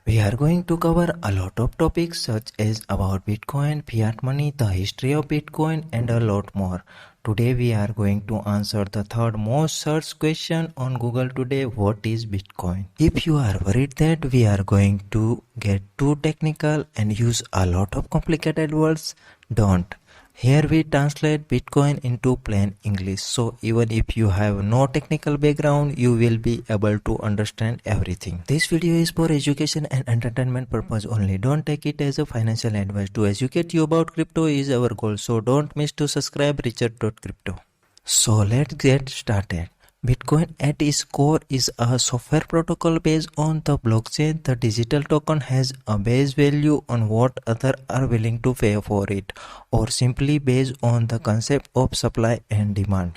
We are going to cover a lot of topics such as about Bitcoin, fiat money, the history of Bitcoin and a lot more. Today we are going to answer the third most searched question on Google today, what is Bitcoin? If you are worried that we are going to get too technical and use a lot of complicated words, don't. Here we translate Bitcoin into plain English, so even if you have no technical background, you will be able to understand everything. This video is for education and entertainment purpose only. Don't take it as a financial advice. To educate you about crypto is our goal, so don't miss to subscribe Researched.crypto. So let's get started. Bitcoin at its core is a software protocol based on the blockchain. The digital token has a base value on what others are willing to pay for it, or simply based on the concept of supply and demand.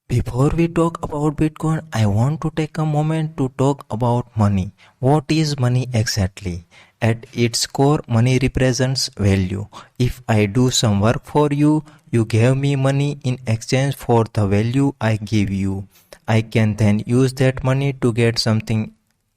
Before we talk about Bitcoin, I want to take a moment to talk about money. What is money exactly? At its core, money represents value. If I do some work for you, you give me money in exchange for the value I give you. I can then use that money to get something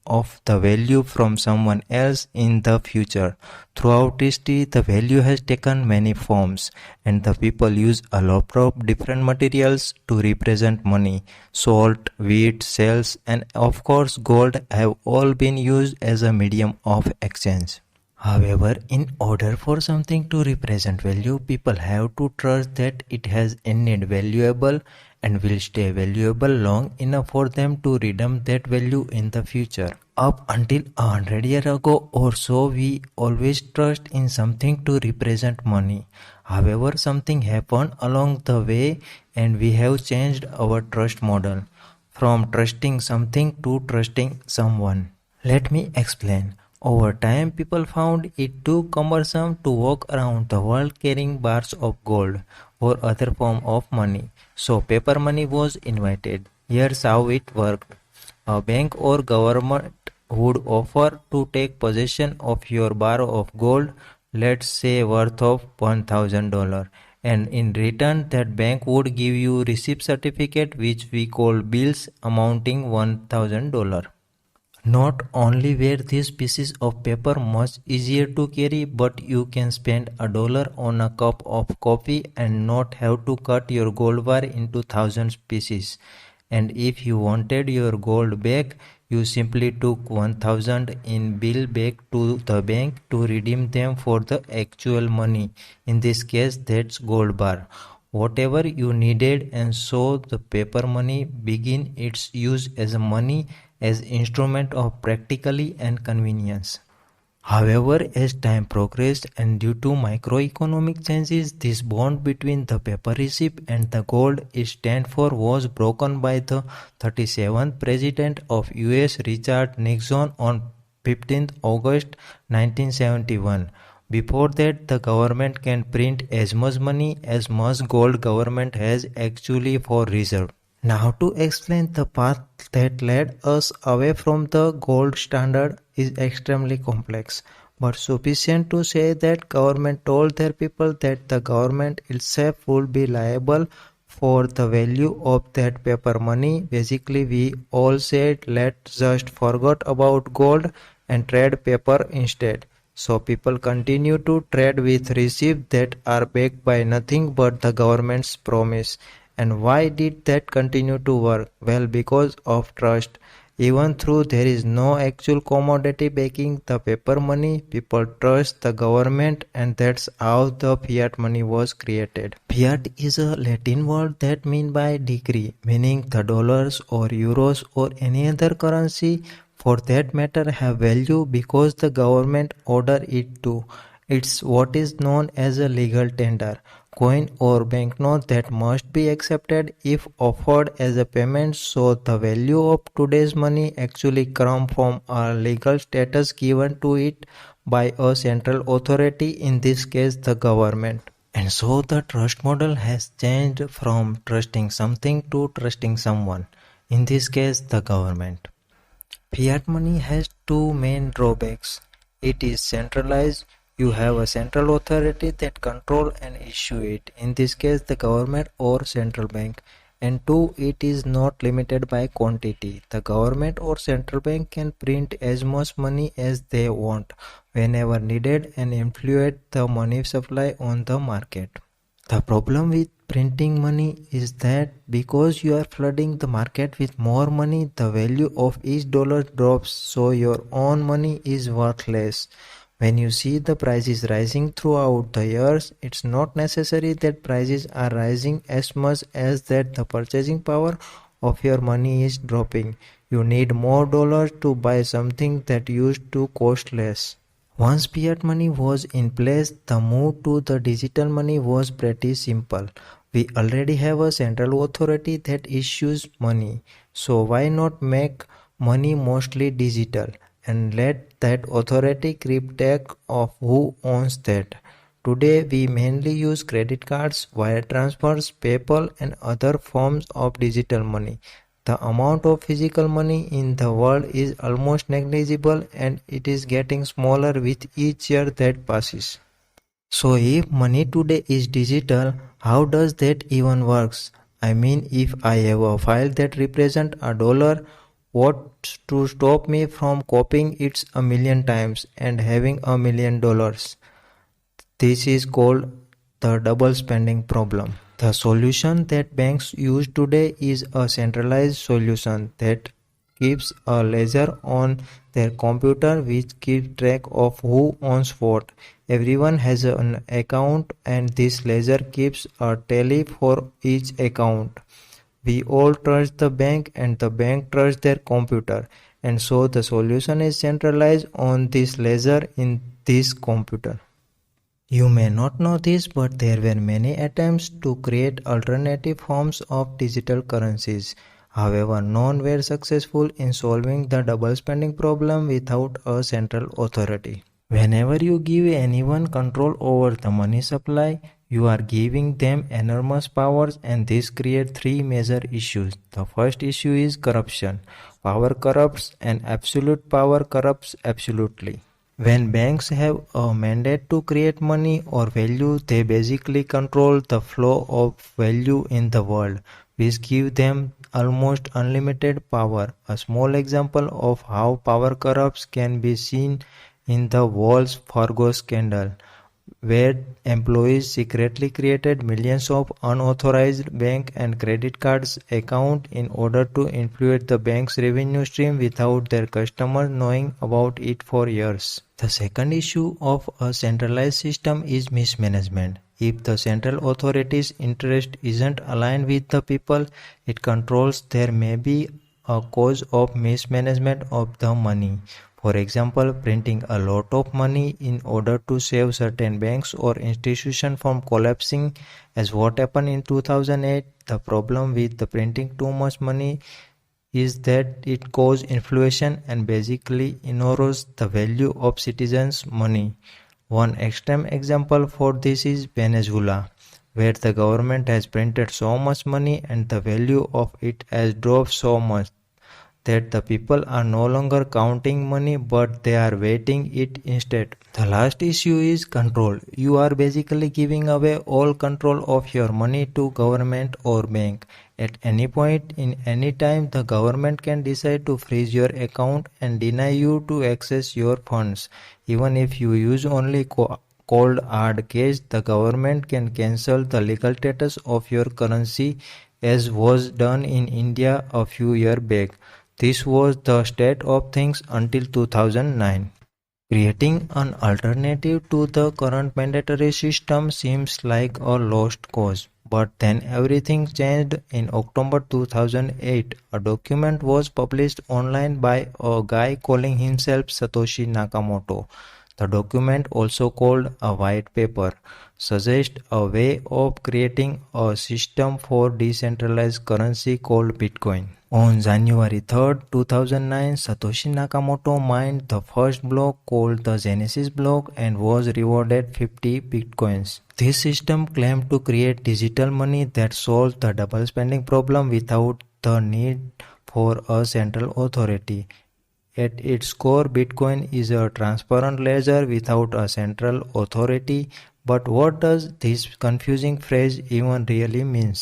of the value from someone else in the future. Throughout history, the value has taken many forms, and the people use a lot of different materials to represent money. Salt, wheat, shells, and of course gold have all been used as a medium of exchange. However, in order for something to represent value, people have to trust that it has indeed valuable and will stay valuable long enough for them to redeem that value in the future. Up until 100 years ago or so, we always trust in something to represent money. However, something happened along the way and we have changed our trust model from trusting something to trusting someone. Let me explain. Over time, people found it too cumbersome to walk around the world carrying bars of gold or other form of money. So paper money was invented. Here's how it worked. A bank or government would offer to take possession of your bar of gold, let's say worth of $1,000. And in return, that bank would give you receipt certificate which we call bills amounting $1,000. Not only were these pieces of paper much easier to carry, but you can spend $1 on a cup of coffee and not have to cut your gold bar into thousands pieces. And if you wanted your gold back, you simply took 1,000 in bill back to the bank to redeem them for the actual money. In this case, that's gold bar. Whatever you needed, and so the paper money began its use as a money as instrument of practicality and convenience. However, as time progressed and due to microeconomic changes, this bond between the paper receipt and the gold it stand for was broken by the 37th President of US Richard Nixon on 15th August 1971. Before that, the government can print as much money as much gold government has actually for reserve. Now to explain the path that led us away from the gold standard is extremely complex, but sufficient to say that government told their people that the government itself would be liable for the value of that paper money. Basically, we all said let's just forget about gold and trade paper instead. So people continue to trade with receipts that are backed by nothing but the government's promise. And why did that continue to work? Well, because of trust. Even though there is no actual commodity backing the paper money, people trust the government, and that's how the fiat money was created. Fiat is a Latin word that means by decree, meaning the dollars or euros or any other currency for that matter have value because the government order it to. It's what is known as a legal tender. Coin or banknote that must be accepted if offered as a payment, so the value of today's money actually comes from a legal status given to it by a central authority, in this case the government. And so the trust model has changed from trusting something to trusting someone, in this case the government. Fiat money has two main drawbacks. It is centralized. You have a central authority that control and issue it, in this case the government or central bank, And two, it is not limited by quantity. The government or central bank can print as much money as they want, whenever needed, and influence the money supply on the market. The problem with printing money is that because you are flooding the market with more money, the value of each dollar drops, so your own money is worth less. When you see the prices rising throughout the years, it's not necessary that prices are rising as much as that the purchasing power of your money is dropping. You need more dollars to buy something that used to cost less. Once fiat money was in place, the move to the digital money was pretty simple. We already have a central authority that issues money, so why not make money mostly digital and let that authority keep track of who owns that? Today, we mainly use credit cards, wire transfers, PayPal, and other forms of digital money. The amount of physical money in the world is almost negligible, and it is getting smaller with each year that passes. So if money today is digital, how does that even works? I mean, if I have a file that represents a dollar, what's to stop me from copying it a million times and having $1 million? This is called the double spending problem. The solution that banks use today is a centralized solution that keeps a ledger on their computer which keeps track of who owns what. Everyone has an account and this ledger keeps a tally for each account. We all trust the bank and the bank trusts their computer, and so the solution is centralized on this ledger in this computer. You may not know this, but there were many attempts to create alternative forms of digital currencies. However, none were successful in solving the double spending problem without a central authority. Whenever you give anyone control over the money supply, you are giving them enormous powers, and this creates three major issues. The first issue is corruption. Power corrupts, and absolute power corrupts absolutely. When banks have a mandate to create money or value, they basically control the flow of value in the world, which gives them almost unlimited power. A small example of how power corrupts can be seen in the Wells Fargo scandal, where employees secretly created millions of unauthorized bank and credit cards accounts in order to influence the bank's revenue stream without their customers knowing about it for years. The second issue of a centralized system is mismanagement. If the central authority's interest isn't aligned with the people it controls, there may be a cause of mismanagement of the money. For example, printing a lot of money in order to save certain banks or institutions from collapsing, as what happened in 2008. The problem with the printing too much money is that it causes inflation and basically erodes the value of citizens' money. One extreme example for this is Venezuela, where the government has printed so much money and the value of it has dropped so much that the people are no longer counting money but they are weighting it instead. The last issue is control. You are basically giving away all control of your money to government or bank. At any point in any time, the government can decide to freeze your account and deny you to access your funds. Even if you use only cold hard cash, the government can cancel the legal status of your currency, as was done in India a few years back. This was the state of things until 2009. Creating an alternative to the current mandatory system seems like a lost cause. But then everything changed in October 2008. A document was published online by a guy calling himself Satoshi Nakamoto. The document, also called a white paper, suggests a way of creating a system for decentralized currency called Bitcoin. On January 3rd, 2009, Satoshi Nakamoto mined the first block called the Genesis block and was rewarded 50 bitcoins. This system claimed to create digital money that solves the double spending problem without the need for a central authority. At its core, Bitcoin is a transparent ledger without a central authority. But what does this confusing phrase even really mean?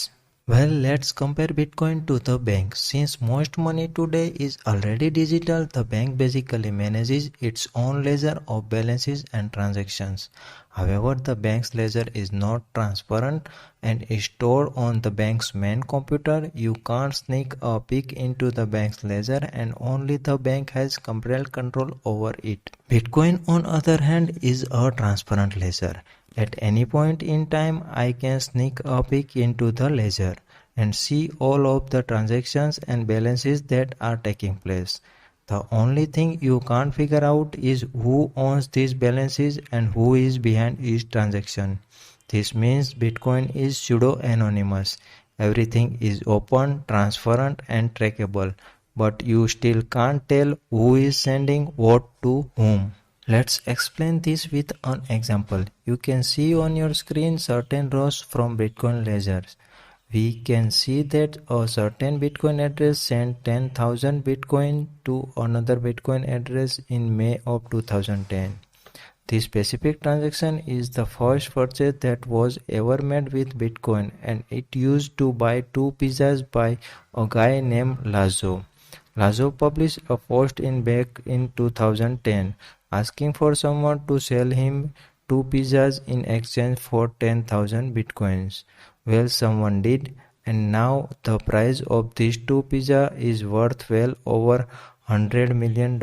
Well, let's compare Bitcoin to the bank. Since most money today is already digital, the bank basically manages its own ledger of balances and transactions. However, the bank's ledger is not transparent and is stored on the bank's main computer. You can't sneak a peek into the bank's ledger, and only the bank has complete control over it. Bitcoin, on the other hand, is a transparent ledger. At any point in time, I can sneak a peek into the ledger and see all of the transactions and balances that are taking place. The only thing you can't figure out is who owns these balances and who is behind each transaction. This means Bitcoin is pseudo-anonymous. Everything is open, transparent, and trackable, but you still can't tell who is sending what to whom. Let's explain this with an example. You can see on your screen certain rows from Bitcoin ledgers. We can see that a certain Bitcoin address sent 10,000 Bitcoin to another Bitcoin address in May of 2010. This specific transaction is the first purchase that was ever made with Bitcoin, and it used to buy 2 pizzas by a guy named Lazo. Lazo published a post back in 2010 asking for someone to sell him 2 pizzas in exchange for 10,000 bitcoins. Well, someone did, and now the price of these 2 pizzas is worth well over $100 million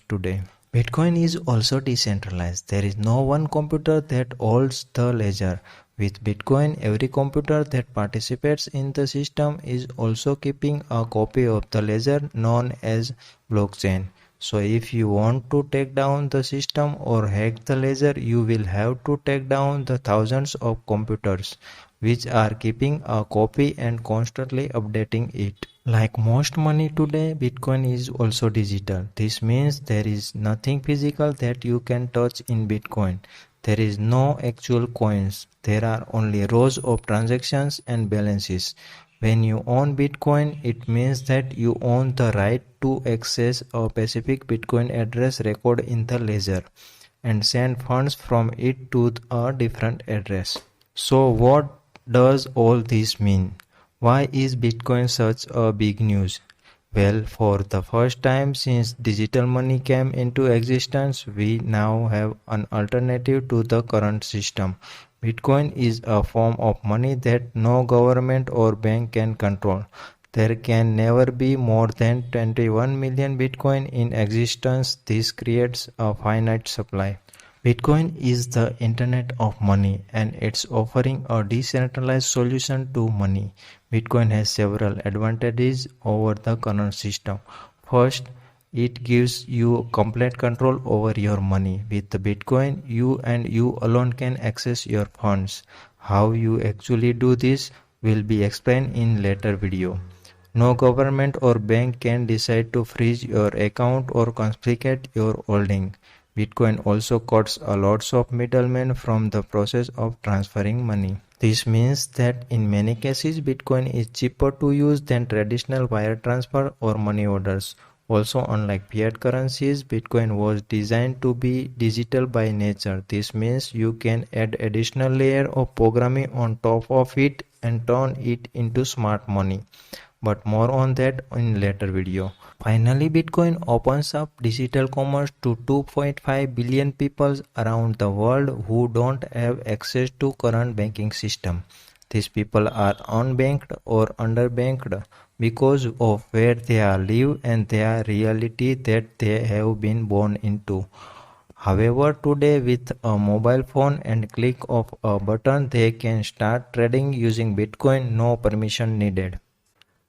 today. Bitcoin is also decentralized. There is no one computer that holds the ledger. With Bitcoin, every computer that participates in the system is also keeping a copy of the ledger known as blockchain. So if you want to take down the system or hack the ledger, you will have to take down the thousands of computers which are keeping a copy and constantly updating it. Like most money today, Bitcoin is also digital. This means there is nothing physical that you can touch in Bitcoin. There is no actual coins. There are only rows of transactions and balances. When you own Bitcoin, it means that you own the right to access a specific Bitcoin address record in the ledger and send funds from it to a different address. So what does all this mean? Why is Bitcoin such a big news? Well, for the first time since digital money came into existence, we now have an alternative to the current system. Bitcoin is a form of money that no government or bank can control. There can never be more than 21 million Bitcoin in existence. This creates a finite supply. Bitcoin is the internet of money, and it's offering a decentralized solution to money. Bitcoin has several advantages over the current system. First, it gives you complete control over your money. With the Bitcoin, you and you alone can access your funds. How you actually do this will be explained in later video. No government or bank can decide to freeze your account or confiscate your holding. Bitcoin also cuts a lot of middlemen from the process of transferring money. This means that in many cases, Bitcoin is cheaper to use than traditional wire transfer or money orders. Also, unlike fiat currencies, Bitcoin was designed to be digital by nature. This means you can add additional layer of programming on top of it and turn it into smart money. But more on that in later video. Finally, Bitcoin opens up digital commerce to 2.5 billion people around the world who don't have access to current banking system. These people are unbanked or underbanked because of where they live and their reality that they have been born into. However, today with a mobile phone and click of a button, they can start trading using Bitcoin, no permission needed.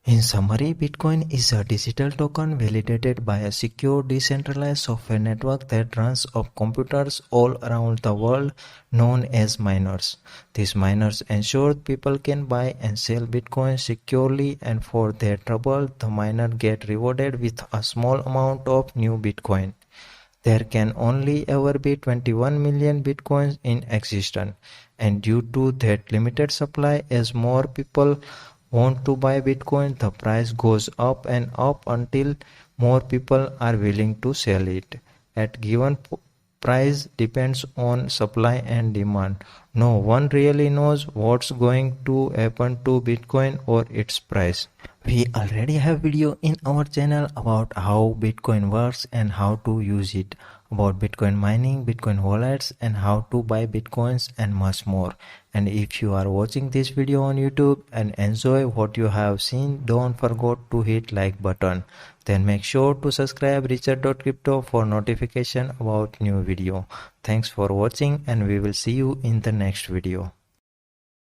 In summary, Bitcoin is a digital token validated by a secure decentralized software network that runs on computers all around the world known as miners. These miners ensure people can buy and sell Bitcoin securely, and for their trouble, the miner get rewarded with a small amount of new Bitcoin. There can only ever be 21 million Bitcoins in existence, and due to that limited supply, as more people want to buy Bitcoin, the price goes up and up until more people are willing to sell it. At given price depends on supply and demand. No one really knows what's going to happen to Bitcoin or its price. We already have video in our channel about how Bitcoin works and how to use it, about Bitcoin mining, Bitcoin wallets, and how to buy Bitcoins and much more. And if you are watching this video on YouTube and enjoy what you have seen, don't forget to hit like button. Then make sure to subscribe Researched.crypto for notification about new video. Thanks for watching and we will see you in the next video.